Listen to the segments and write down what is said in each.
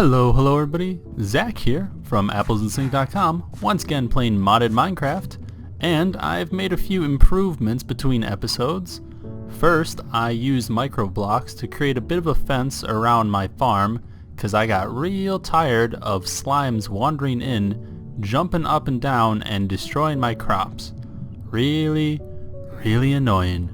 Hello everybody, Zach here from applesandsync.com, once again playing modded Minecraft, and I've made a few improvements between episodes. First, I used micro blocks to create a bit of a fence around my farm, because I got real tired of slimes wandering in, jumping up and down and destroying my crops. Really annoying.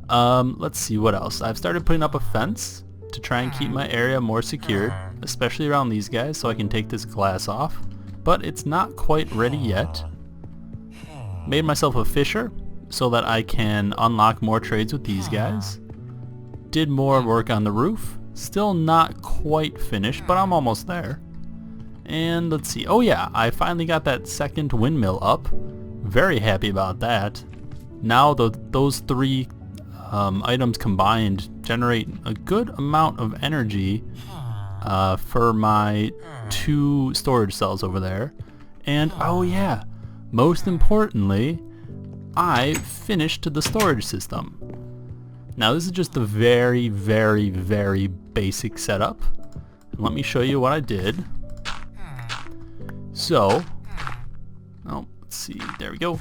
Let's see what else. I've started putting up a fence to try and keep my area more secure, especially around these guys, so I can take this glass off, but it's not quite ready yet. Made myself a fisher so that I can unlock more trades with these guys. Did more work on the roof, still not quite finished, but I'm almost there. And let's see, oh yeah, I finally got that second windmill up. Very happy about that. Now those three items combined generate a good amount of energy for my 2 storage cells over there. And oh yeah, most importantly, I finished the storage system. Now this is just a very basic setup. Let me show you what I did. So, let's see, there we go.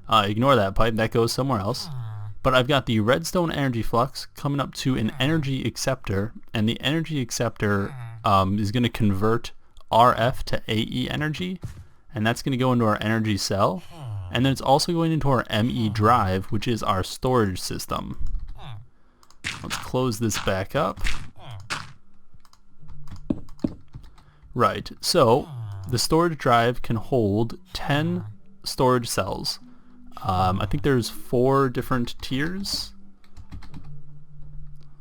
Ignore that pipe, that goes somewhere else. But I've got the redstone energy flux coming up to an energy acceptor, and the energy acceptor is going to convert RF to AE energy, and that's going to go into our energy cell, and then it's also going into our ME drive, which is our storage system. Let's close this back up. Right, so the storage drive can hold 10 storage cells. I think there's 4 different tiers.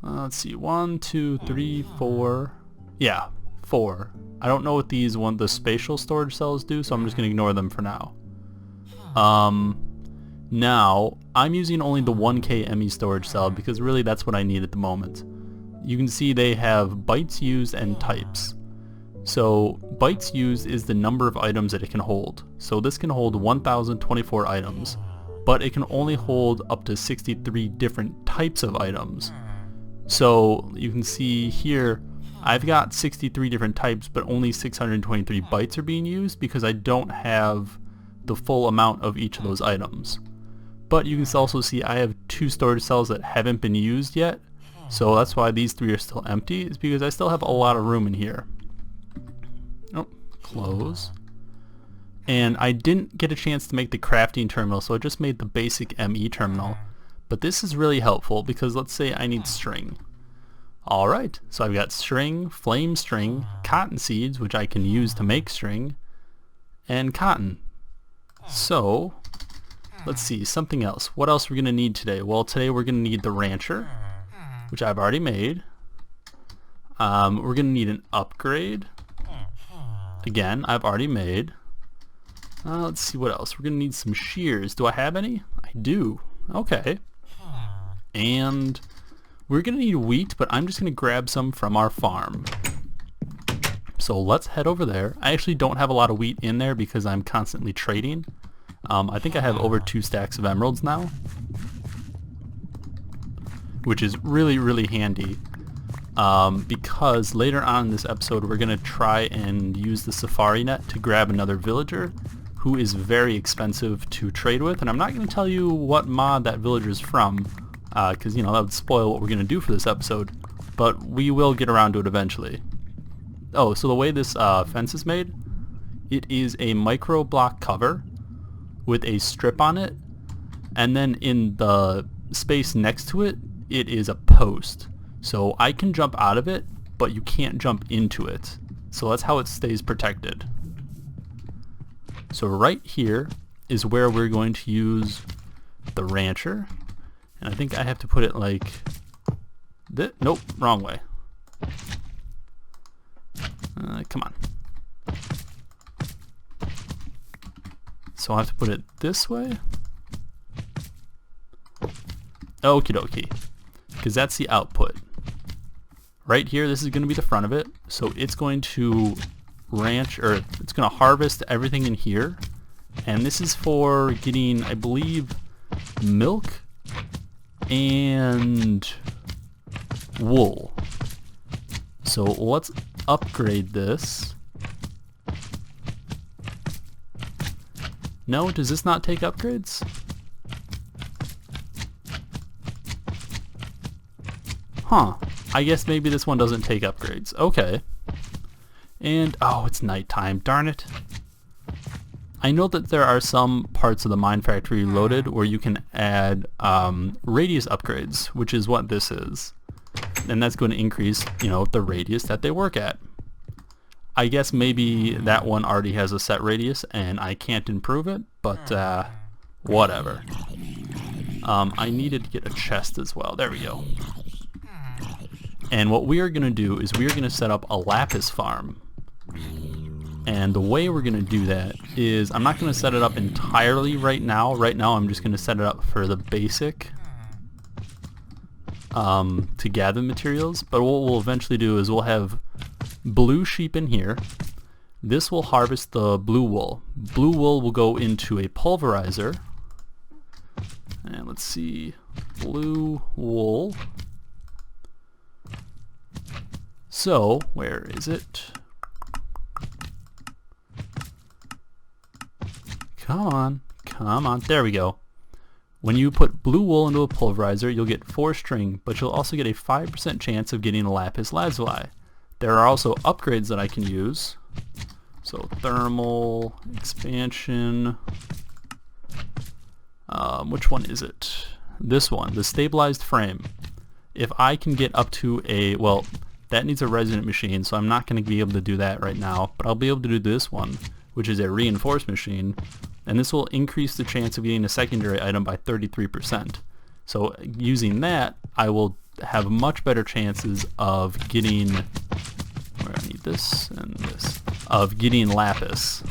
Let's see, 1, 2, 3, 4. Yeah, 4. I don't know what the spatial storage cells do, so I'm just going to ignore them for now. Now, I'm using only the 1K ME storage cell because really that's what I need at the moment. You can see they have bytes used and types. So, bytes used is the number of items that it can hold. So this can hold 1024 items. But it can only hold up to 63 different types of items. So you can see here, I've got 63 different types, but only 623 bytes are being used because I don't have the full amount of each of those items. But you can also see I have 2 storage cells that haven't been used yet, so that's why these 3 are still empty, is because I still have a lot of room in here. Oh, close. And I didn't get a chance to make the crafting terminal, so I just made the basic ME terminal. But this is really helpful because let's say I need string. Alright, so I've got string, flame string, cotton seeds, which I can use to make string, and cotton. So, let's see, something else. What else are we going to need today? Well, today we're going to need the rancher, which I've already made. We're going to need an upgrade. Again, I've already made. Let's see what else. We're going to need some shears. Do I have any? I do. Okay. And we're going to need wheat, but I'm just going to grab some from our farm. So let's head over there. I actually don't have a lot of wheat in there because I'm constantly trading. I think I have over 2 stacks of emeralds now, which is really handy. Because later on in this episode we're going to try and use the safari net to grab another villager who is very expensive to trade with, and I'm not going to tell you what mod that villager is from because that would spoil what we're going to do for this episode, but we will get around to it eventually. Oh, so the way this fence is made, it is a micro block cover with a strip on it, and then in the space next to it, it is a post. So I can jump out of it, but you can't jump into it. So that's how it stays protected. So right here is where we're going to use the rancher. And I think I have to put it like this. Nope, wrong way. Come on. So I have to put it this way. Okie dokie. Because that's the output. Right here, this is going to be the front of it, so it's going to it's going to harvest everything in here, and this is for getting, I believe, milk and wool. So let's upgrade this. No, does this not take upgrades? Huh. I guess maybe this one doesn't take upgrades. Okay. And, oh, it's nighttime. Darn it. I know that there are some parts of the Mine Factory Reloaded where you can add radius upgrades, which is what this is. And that's going to increase, you know, the radius that they work at. I guess maybe that one already has a set radius and I can't improve it, but whatever. I needed to get a chest as well. There we go. And what we are going to do is we are going to set up a lapis farm. And the way we're going to do that is I'm not going to set it up entirely right now. Right now I'm just going to set it up for the basic to gather materials. But what we'll eventually do is we'll have blue sheep in here. This will harvest the blue wool. Blue wool will go into a pulverizer. And let's see, blue wool. So, where is it? Come on, there we go. When you put blue wool into a pulverizer, you'll get 4 string, but you'll also get a 5% chance of getting a lapis lazuli. There are also upgrades that I can use. So thermal, expansion, which one is it? This one, the stabilized frame. If I can get up to a, well, that needs a resonant machine, so I'm not going to be able to do that right now, but I'll be able to do this one, which is a reinforced machine, and this will increase the chance of getting a secondary item by 33%. So using that, I will have much better chances of getting, where I need this and this, of getting lapis.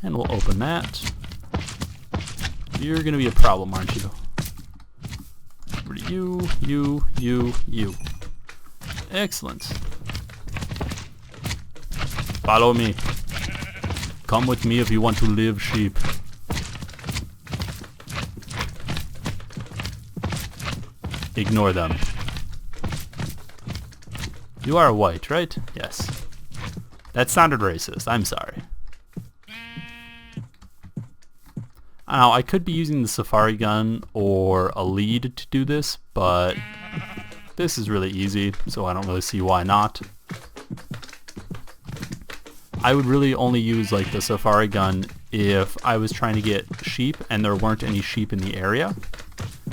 And we'll open that. You're going to be a problem, aren't you? You. Excellent. Follow me. Come with me if you want to live, sheep. Ignore them. You are white, right? Yes. That sounded racist. I'm sorry. Now, I could be using the safari gun or a lead to do this, but this is really easy, so I don't really see why not. I would really only use like the safari gun if I was trying to get sheep and there weren't any sheep in the area,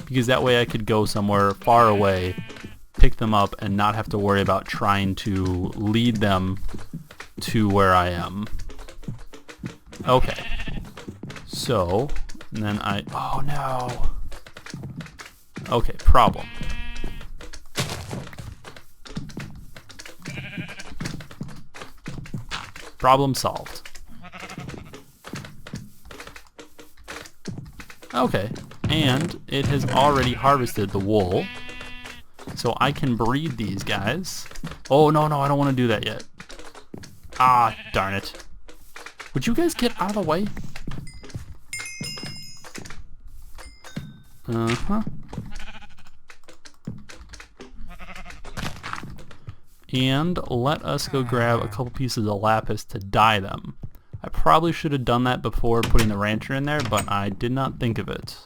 because that way I could go somewhere far away, pick them up, and not have to worry about trying to lead them to where I am. Okay. So, and then oh no. Okay, problem. Problem solved. Okay, and it has already harvested the wool, so I can breed these guys. Oh no, I don't want to do that yet. Ah, darn it. Would you guys get out of the way? And let us go grab a couple pieces of lapis to dye them. I probably should have done that before putting the rancher in there, but I did not think of it.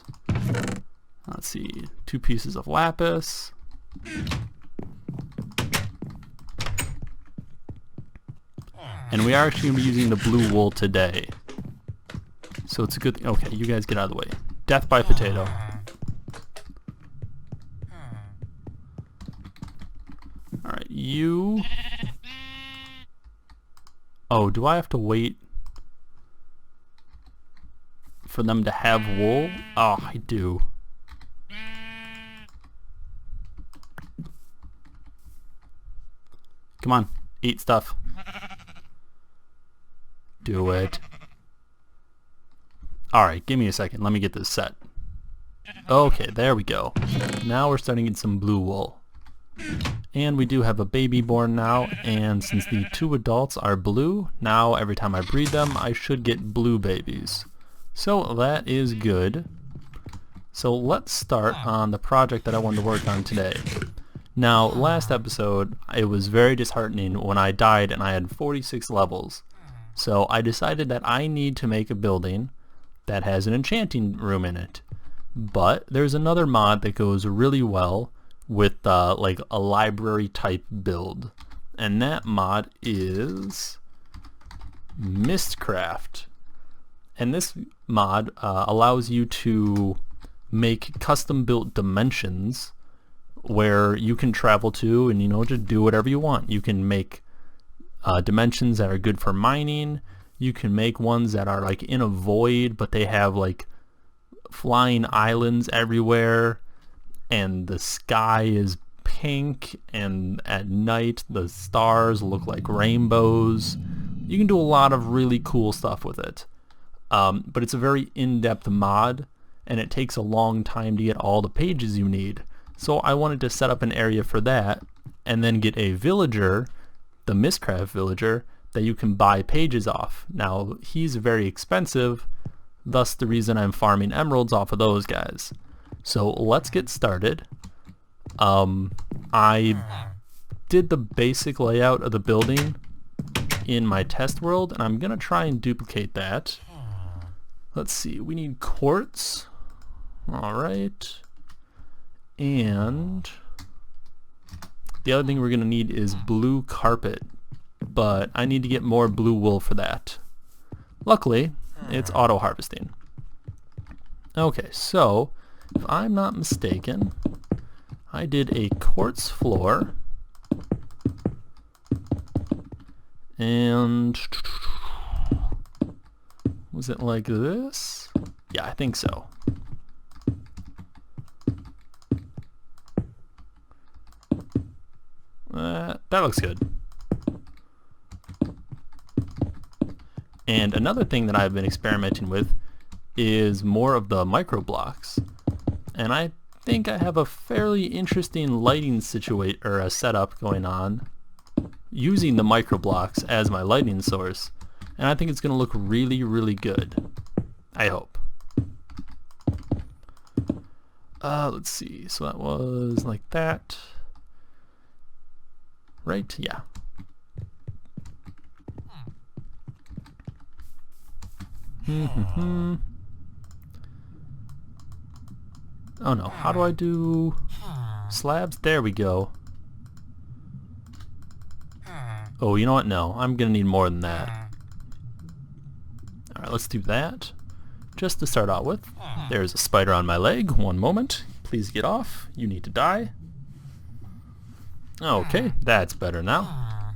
Let's see, 2 pieces of lapis. And we are actually going to be using the blue wool today. So it's a good thing. Okay, you guys get out of the way. Death by potato. Alright, you... Oh, do I have to wait for them to have wool? Oh, I do. Come on, eat stuff. Do it. Alright, give me a second. Let me get this set. Okay, there we go. Now we're starting to get some blue wool. And we do have a baby born now, and since the 2 adults are blue, now every time I breed them, I should get blue babies. So that is good. So let's start on the project that I wanted to work on today. Now, last episode, it was very disheartening when I died and I had 46 levels. So I decided that I need to make a building that has an enchanting room in it. But there's another mod that goes really well with like a library type build. And that mod is Mistcraft. And this mod allows you to make custom built dimensions where you can travel to and, you know, just do whatever you want. You can make dimensions that are good for mining. You can make ones that are like in a void, but they have like flying islands everywhere, and the sky is pink, and at night the stars look like rainbows. You can do a lot of really cool stuff with it. But it's a very in-depth mod, and it takes a long time to get all the pages you need. So I wanted to set up an area for that, and then get a villager, the Mistcraft villager, that you can buy pages off. Now, he's very expensive, thus the reason I'm farming emeralds off of those guys. So let's get started. I did the basic layout of the building in my test world, and I'm gonna try and duplicate that. Let's see, we need quartz. Alright. And the other thing we're gonna need is blue carpet, but I need to get more blue wool for that. Luckily, it's auto harvesting. Okay, so if I'm not mistaken, I did a quartz floor, and was it like this? Yeah, I think so. That looks good. And another thing that I've been experimenting with is more of the micro blocks. And I think I have a fairly interesting lighting setup going on using the micro blocks as my lighting source. And I think it's going to look really, really good. I hope. Let's see. So that was like that. Right? Yeah. Oh no, how do I do slabs? There we go. Oh, you know what? No, I'm gonna need more than that. Alright, let's do that. Just to start out with. There's a spider on my leg. One moment. Please get off. You need to die. Okay, that's better now.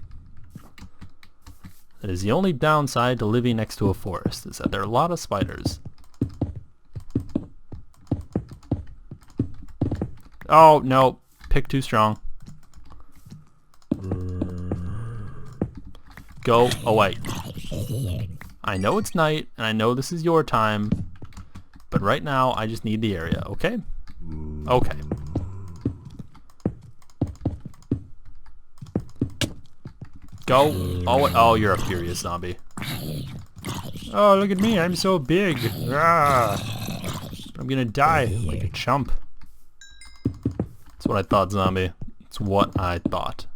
That is the only downside to living next to a forest, is that there are a lot of spiders. Oh, no. Pick too strong. Go away. I know it's night, and I know this is your time, but right now I just need the area, okay? Okay. Go. Oh, you're a furious zombie. Oh, look at me. I'm so big. Ah. I'm gonna die like a chump. That's what I thought, zombie. It's what I thought.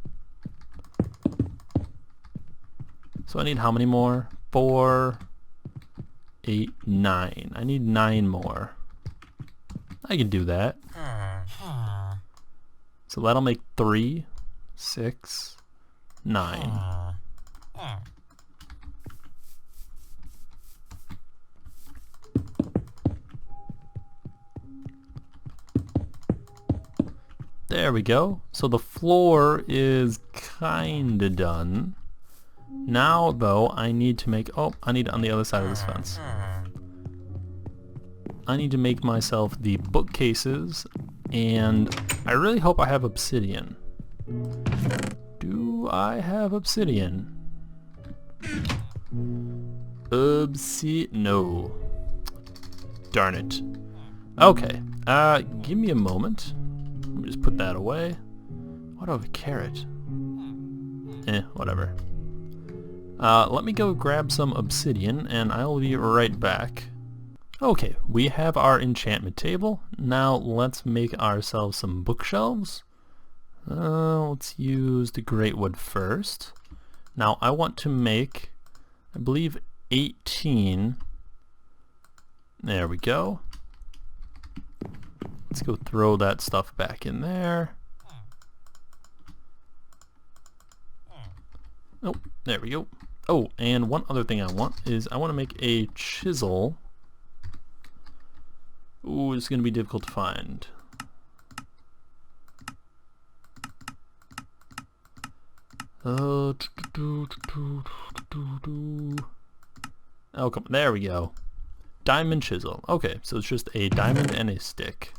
So I need how many more? 4, 8, 9. I need 9 more. I can do that. So that'll make 3, 6, 9. There we go. So the floor is kinda done. Now though, I need to make, I need on the other side of this fence. I need to make myself the bookcases, and I really hope I have obsidian. Do I have obsidian? No. Darn it. Okay, give me a moment. Let me just put that away. What do I have a carrot? Whatever. Let me go grab some obsidian, and I'll be right back. Okay, we have our enchantment table. Now let's make ourselves some bookshelves. Let's use the great wood first. Now I want to make, I believe, 18. There we go. Let's go throw that stuff back in there. Oh, there we go. Oh, and one other thing I want is I want to make a chisel. Ooh, it's going to be difficult to find. Oh, come on. There we go. Diamond chisel. Okay, so it's just a diamond and a stick.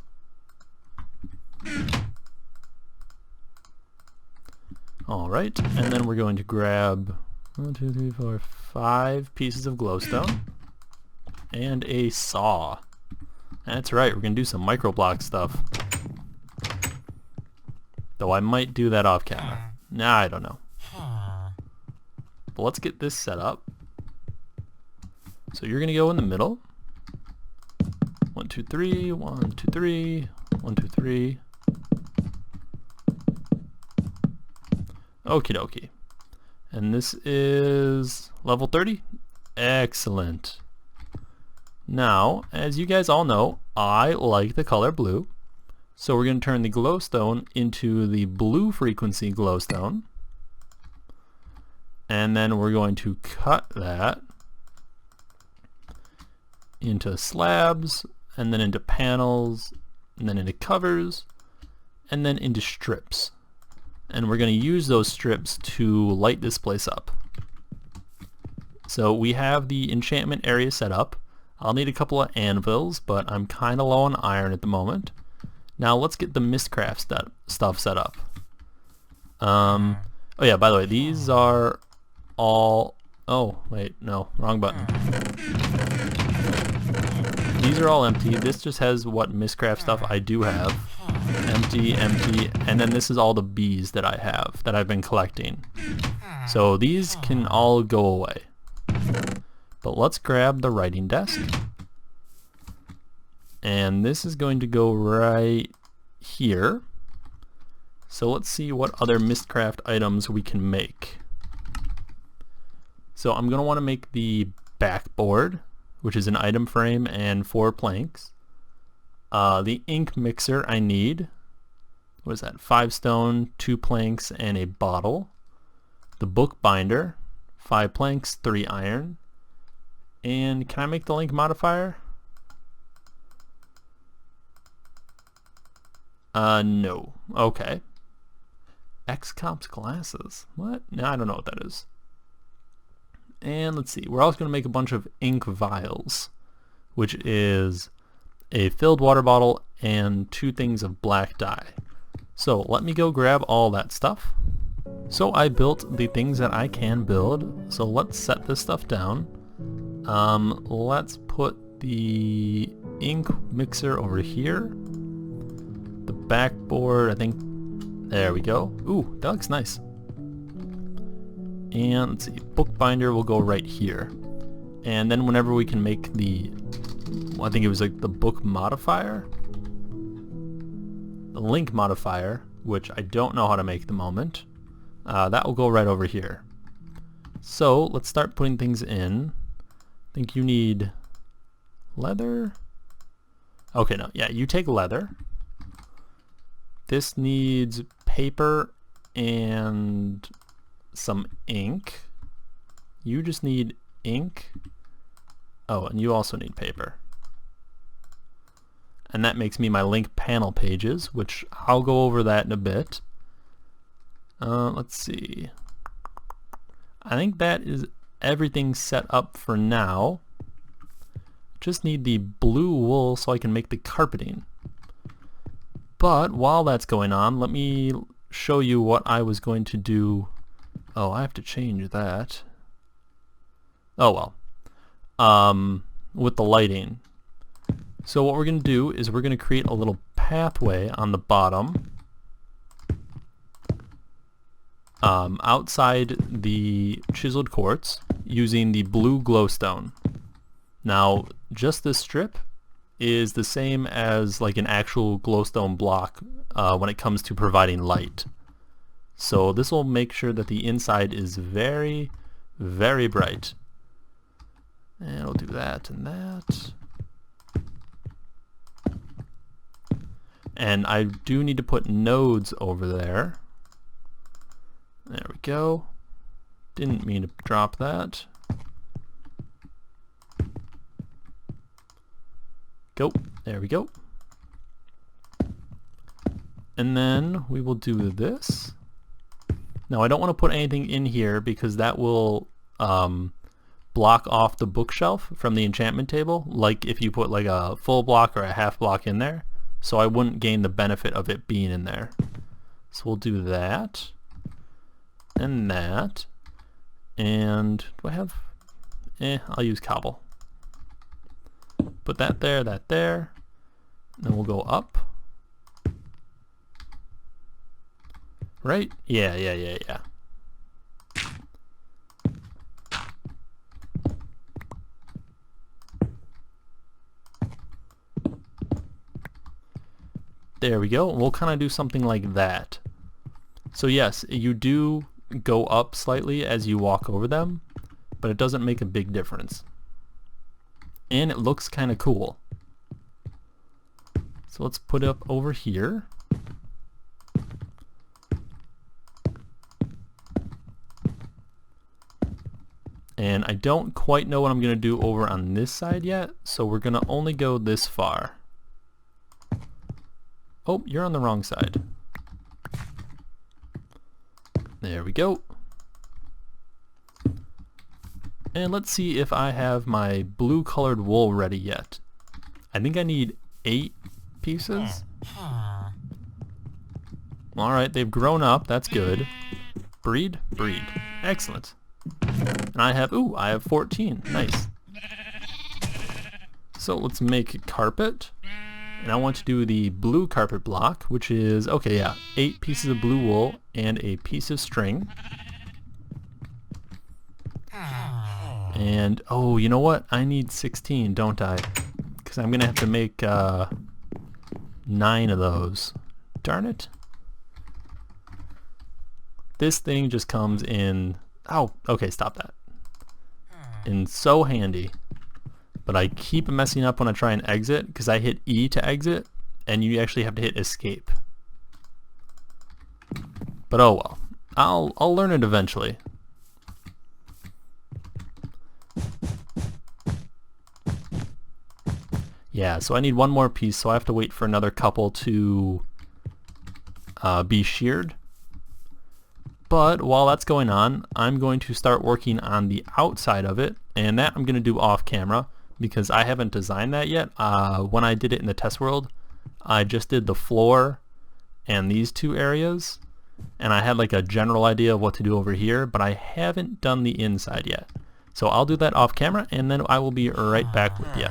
Alright, and then we're going to grab 1, 2, 3, 4, 5 pieces of glowstone and a saw. That's right, we're going to do some microblock stuff. Though I might do that off camera. Nah, I don't know. But let's get this set up. So you're going to go in the middle. 1, 2, 3, 1, 2, 3, 1, 2, 3. Okie dokie. And this is level 30? Excellent. Now, as you guys all know, I like the color blue. So we're going to turn the glowstone into the blue frequency glowstone. And then we're going to cut that into slabs, and then into panels, and then into covers, and then into strips. And we're going to use those strips to light this place up. So we have the enchantment area set up. I'll need a couple of anvils, but I'm kind of low on iron at the moment. Now let's get the Mistcraft stuff set up. Oh yeah, by the way, these are all... Oh, wait, no, wrong button. These are all empty. This just has what Mistcraft stuff I do have. Empty, empty, and then this is all the bees that I have, that I've been collecting. So these can all go away. But let's grab the writing desk. And this is going to go right here. So let's see what other Mistcraft items we can make. So I'm going to want to make the backboard, which is an item frame and 4 planks. The ink mixer I need. What is that? 5 stone, 2 planks, and a bottle. The book binder, 5 planks, 3 iron. And can I make the link modifier? No. Okay. X-Comp's glasses. What? No, I don't know what that is. And let's see. We're also going to make a bunch of ink vials, which is a filled water bottle and 2 things of black dye. So let me go grab all that stuff. So I built the things that I can build. So let's set this stuff down. Let's put the ink mixer over here. The backboard, I think, there we go. Ooh, that looks nice. And let's see, bookbinder will go right here. And then whenever we can make the, I think it was like the book modifier, the link modifier, which I don't know how to make at the moment, that will go right over here. So let's start putting things in. I think you need leather. Okay, no, yeah, you take leather. This needs paper and some ink. You just need ink. Oh, and you also need paper. And that makes me my link panel pages, which I'll go over that in a bit. Let's see. I think that is everything set up for now. Just need the blue wool so I can make the carpeting. But while that's going on, let me show you what I was going to do. Oh, I have to change that. Oh well. With the lighting. So what we're going to do is we're going to create a little pathway on the bottom. Outside the chiseled quartz using the blue glowstone. Now, just this strip is the same as like an actual glowstone block when it comes to providing light. So this will make sure that the inside is very, very bright. And we'll do that and that. And I do need to put nodes over there. There we go. Didn't mean to drop that. Go. There we go. And then we will do this. Now I don't want to put anything in here because that will block off the bookshelf from the enchantment table, like if you put like a full block or a half block in there. So I wouldn't gain the benefit of it being in there. So we'll do that and that. And do I have? I'll use cobble. Put that there, that there. Then we'll go up. Right? Yeah. There we go. We'll kind of do something like that. So yes, you do go up slightly as you walk over them, but it doesn't make a big difference. And it looks kind of cool. So let's put it up over here. And I don't quite know what I'm going to do over on this side yet, so we're going to only go this far. Oh, you're on the wrong side. There we go. And let's see if I have my blue colored wool ready yet. I think I need 8 pieces. Alright, they've grown up, that's good. Breed? Breed. Excellent. And I have 14. Nice. So let's make a carpet. And I want to do the blue carpet block, which is, 8 pieces of blue wool and a piece of string. And, you know what? I need 16, don't I? Because I'm going to have to make 9 of those. Darn it. This thing just comes in... Oh, okay, stop that. And so handy. But I keep messing up when I try and exit, because I hit E to exit, and you actually have to hit escape. But oh well. I'll learn it eventually. Yeah, so I need one more piece, so I have to wait for another couple to be sheared. But while that's going on, I'm going to start working on the outside of it, and that I'm going to do off camera because I haven't designed that yet. When I did it in the test world, I just did the floor and these 2 areas, and I had like a general idea of what to do over here, but I haven't done the inside yet. So I'll do that off camera, and then I will be right back with you.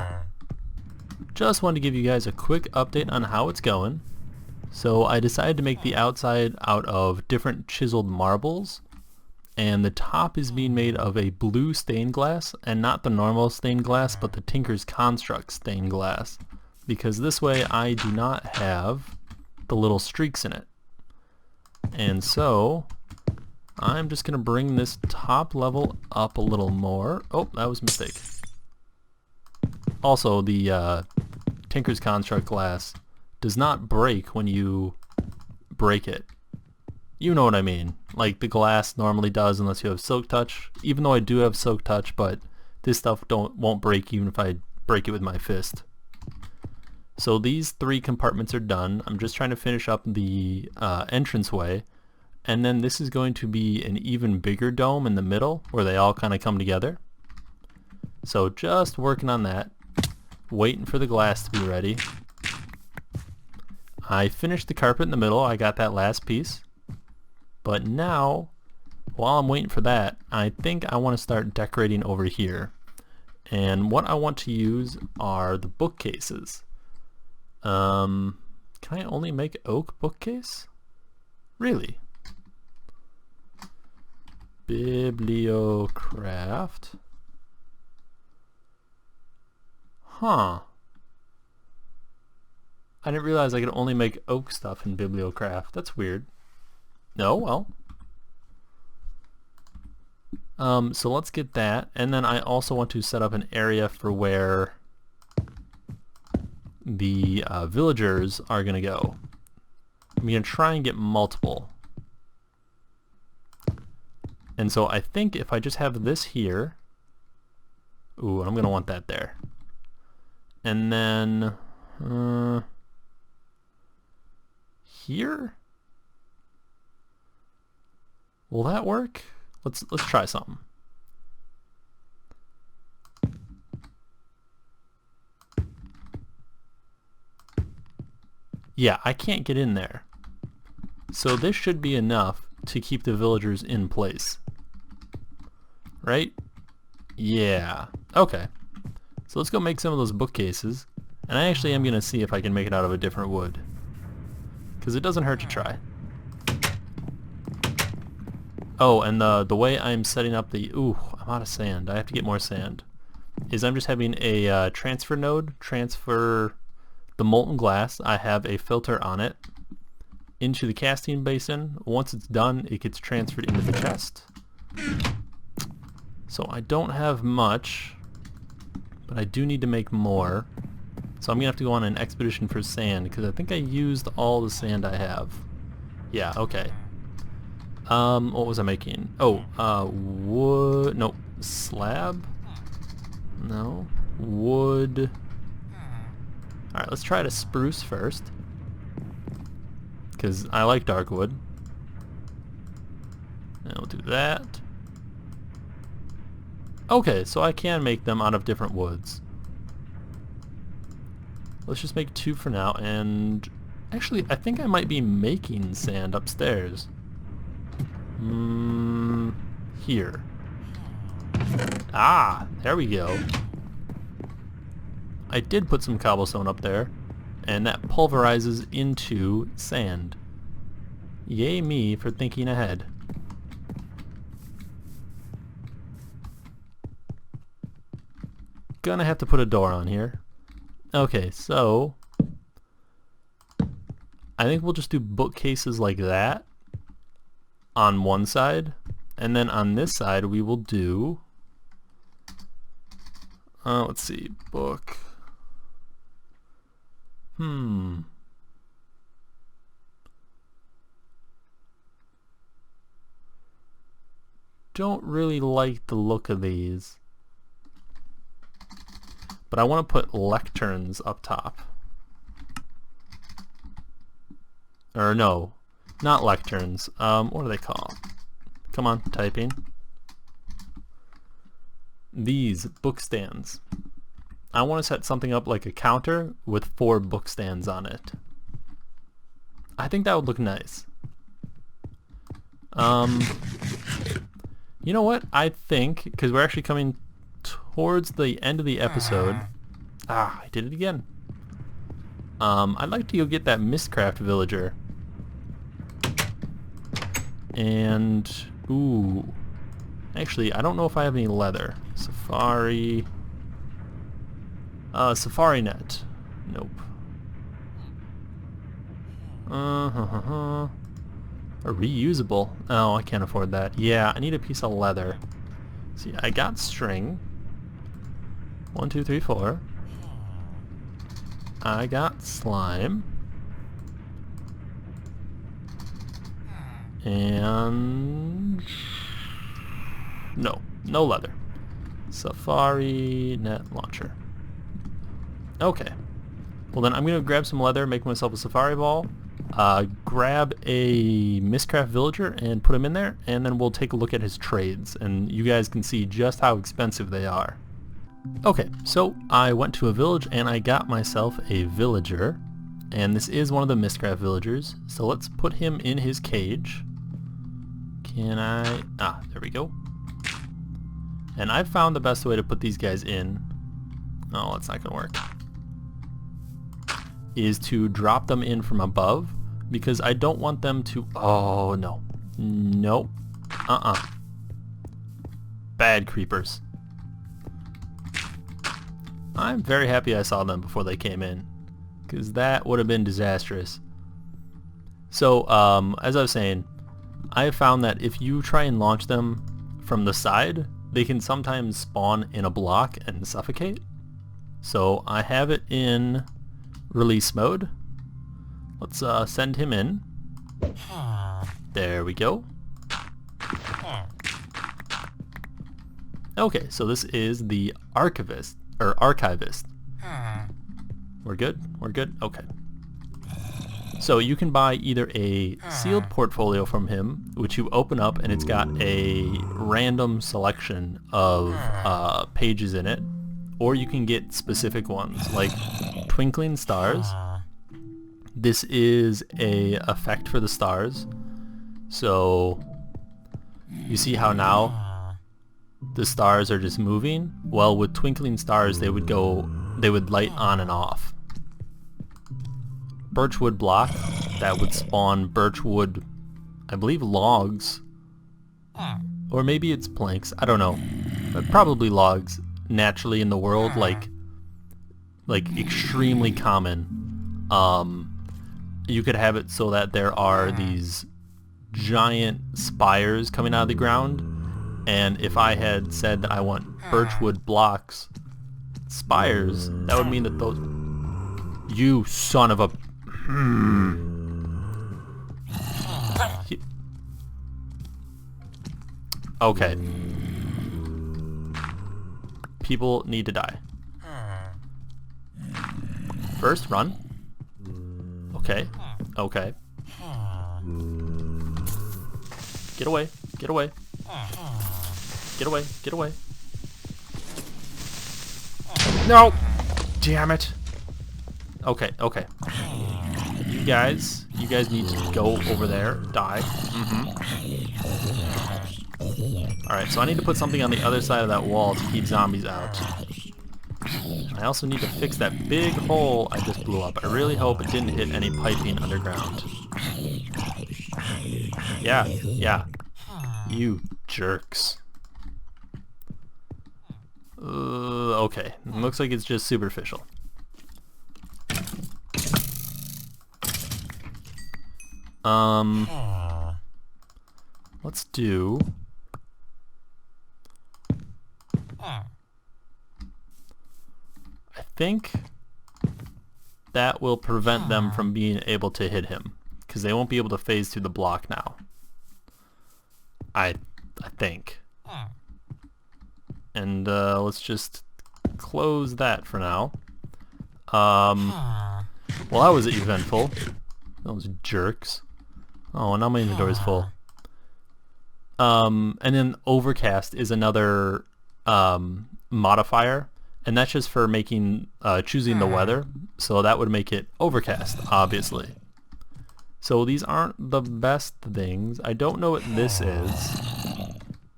Just wanted to give you guys a quick update on how it's going. So I decided to make the outside out of different chiseled marbles, and the top is being made of a blue stained glass, and not the normal stained glass, but the Tinker's Construct stained glass, because this way I do not have the little streaks in it. And so I'm just going to bring this top level up a little more. Oh, that was a mistake. Also, the Tinker's Construct glass does not break when you break it. You know what I mean. Like the glass normally does unless you have Silk Touch. Even though I do have Silk Touch, but this stuff won't break even if I break it with my fist. So these 3 compartments are done. I'm just trying to finish up the entranceway. And then this is going to be an even bigger dome in the middle where they all kind of come together. So just working on that. Waiting for the glass to be ready. I finished the carpet in the middle. I got that last piece. But now, while I'm waiting for that, I think I want to start decorating over here. And what I want to use are the bookcases. Can I only make oak bookcase? Really? Bibliocraft. Huh. I didn't realize I could only make oak stuff in Bibliocraft. That's weird. No, well. So let's get that, and then I also want to set up an area for where the villagers are going to go. I'm going to try and get multiple. And so I think if I just have this here, ooh, I'm going to want that there. And then here? Will that work? Let's try something. Yeah, I can't get in there. So this should be enough to keep the villagers in place. Right? Yeah. Okay. So let's go make some of those bookcases. And I actually am going to see if I can make it out of a different wood. Because it doesn't hurt to try. Oh, and the way I'm setting up the... Ooh, I'm out of sand. I have to get more sand. Is I'm just having a transfer node transfer the molten glass. I have a filter on it into the casting basin. Once it's done, it gets transferred into the chest. So I don't have much, but I do need to make more. So I'm going to have to go on an expedition for sand, because I think I used all the sand I have. Yeah, okay. What was I making? Oh, wood, no, slab? No, wood. Alright, let's try to spruce first, because I like dark wood. And we'll do that. Okay, so I can make them out of different woods. Let's just make 2 for now, and actually I think I might be making sand upstairs. Here. Ah, there we go. I did put some cobblestone up there, and that pulverizes into sand. Yay me for thinking ahead. Gonna have to put a door on here. Okay, so I think we'll just do bookcases like that on one side, and then on this side we will do let's see, book. Don't really like the look of these, but I want to put lecterns up top. Or no, not lecterns. What do they call? Come on, typing. These book stands. I want to set something up like a counter with 4 book stands on it. I think that would look nice. You know what? I think, because we're actually coming towards the end of the episode. Ah, I did it again. I'd like to go get that Mistcraft villager. And, ooh. Actually, I don't know if I have any leather. Safari. Safari net. Nope. A reusable. Oh, I can't afford that. Yeah, I need a piece of leather. See, I got string. 1, 2, 3, 4. I got slime. And no leather. Safari net launcher. Okay. Well then I'm gonna grab some leather, make myself a safari ball, grab a Mistcraft villager and put him in there, and then we'll take a look at his trades, and you guys can see just how expensive they are. Okay, so I went to a village and I got myself a villager, and this is one of the Mistcraft villagers, so let's put him in his cage. Can I? Ah, there we go. And I've found the best way to put these guys in. Oh, that's not gonna work. Is to drop them in from above, because I don't want them to... Oh, no. Nope. Bad creepers. I'm very happy I saw them before they came in, because that would have been disastrous. So, as I was saying, I have found that if you try and launch them from the side, they can sometimes spawn in a block and suffocate. So I have it in release mode. Let's send him in. There we go. Okay, so this is the archivist, or archivist. We're good? We're good? Okay. So you can buy either a sealed portfolio from him, which you open up and it's got a random selection of pages in it, or you can get specific ones, like Twinkling Stars. This is a effect for the stars. So you see how now the stars are just moving? Well, with Twinkling Stars they would light on and off. Birchwood block, that would spawn birchwood, I believe, logs, or maybe it's planks, I don't know, but probably logs naturally in the world, like extremely common. You could have it so that there are these giant spires coming out of the ground, and if I had said that I want birchwood blocks spires, that would mean that those... You son of a... Okay. People need to die. First, run. Okay. Okay. Get away. Get away. Get away. Get away. No! Damn it. Okay, okay. You guys need to go over there. Die. Alright, so I need to put something on the other side of that wall to keep zombies out. I also need to fix that big hole I just blew up. I really hope it didn't hit any piping underground. Yeah, yeah. You jerks. Okay. Looks like it's just superficial. Let's do... I think that will prevent them from being able to hit him, because they won't be able to phase through the block now. I think. And let's just close that for now. Well, that was eventful. Those jerks. Oh, now my inventory is full. And then overcast is another modifier, and that's just for making choosing the weather. So that would make it overcast, obviously. So these aren't the best things. I don't know what this is.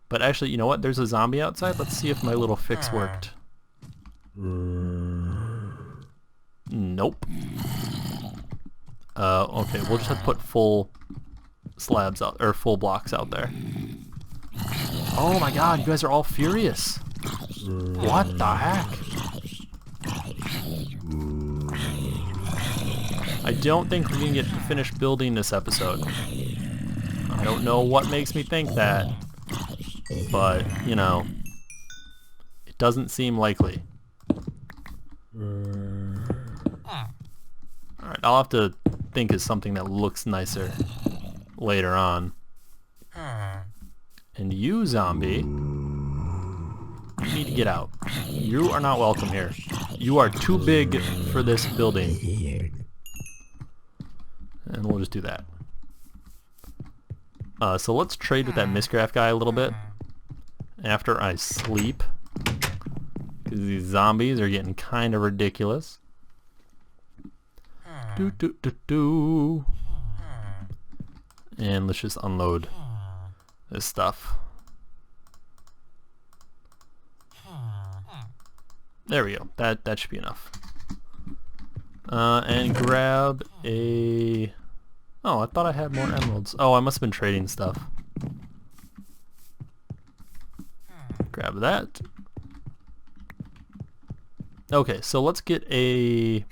But actually, you know what? There's a zombie outside. Let's see if my little fix worked. Nope. Okay, we'll just have to put full slabs out, or full blocks out there. Oh my god, you guys are all furious. What the heck? I don't think we're gonna get finished building this episode. I don't know what makes me think that, but, you know, it doesn't seem likely. Alright, I'll have to think of something that looks nicer later on. And you, zombie, you need to get out. You are not welcome here. You are too big for this building. And we'll just do that. So let's trade with that miscraft guy a little bit after I sleep, because these zombies are getting kind of ridiculous. And let's just unload this stuff. There we go. That should be enough. And grab a... Oh, I thought I had more emeralds. Oh, I must have been trading stuff. Grab that. Okay, so let's get a...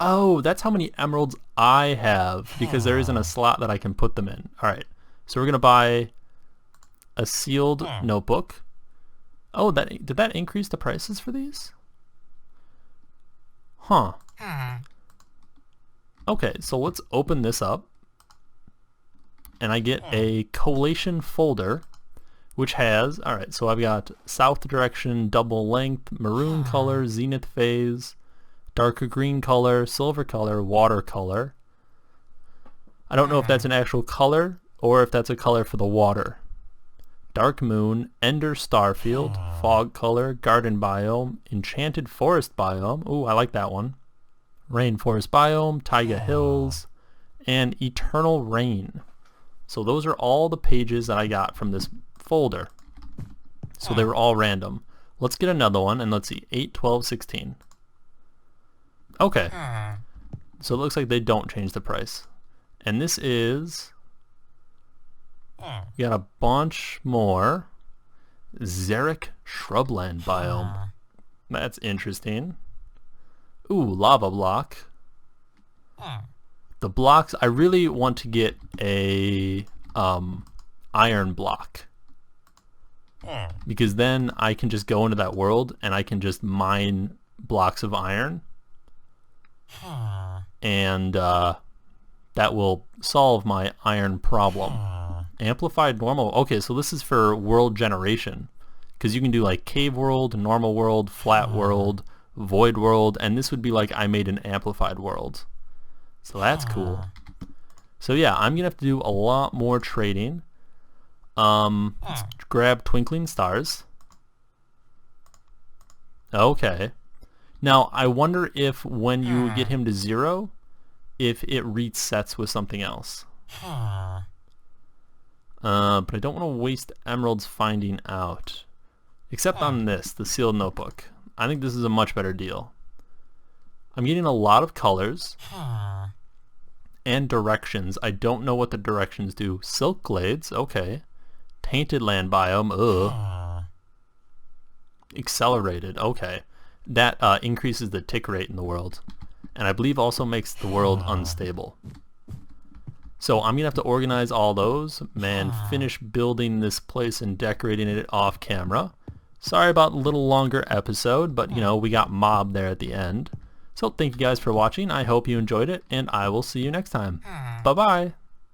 Oh, that's how many emeralds I have, because there isn't a slot that I can put them in. Alright, so we're going to buy a sealed notebook. Oh, did that increase the prices for these? Huh. Okay, so let's open this up. And I get a collation folder, which has, alright, so I've got south direction, double length, maroon color, zenith phase, darker green color, silver color, watercolor. I don't know if that's an actual color or if that's a color for the water. Dark moon, ender starfield, fog color, garden biome, enchanted forest biome. Ooh, I like that one. Rainforest biome, taiga hills, and eternal rain. So those are all the pages that I got from this folder. So they were all random. Let's get another one and let's see. 8, 12, 16. Okay. So it looks like they don't change the price. And this is... We got a bunch more. Xeric shrubland biome. That's interesting. Ooh, lava block. The blocks, I really want to get a iron block. Because then I can just go into that world and I can just mine blocks of iron. And that will solve my iron problem. Amplified normal. Okay, so this is for world generation. Because you can do like cave world, normal world, flat world, void world, and this would be like I made an amplified world. So that's cool. So yeah, I'm gonna have to do a lot more trading. Let's grab twinkling stars. Okay. Now I wonder if when you get him to 0, if it resets with something else. But I don't want to waste emeralds finding out. Except on this, the sealed notebook. I think this is a much better deal. I'm getting a lot of colors and directions. I don't know what the directions do. Silk glades, okay. Tainted land biome, ugh. Accelerated, okay. That increases the tick rate in the world. And I believe also makes the world unstable. So I'm gonna have to organize all those, man, finish building this place and decorating it off camera. Sorry about a little longer episode, but you know, we got mobbed there at the end. So thank you guys for watching. I hope you enjoyed it, and I will see you next time. Bye-bye.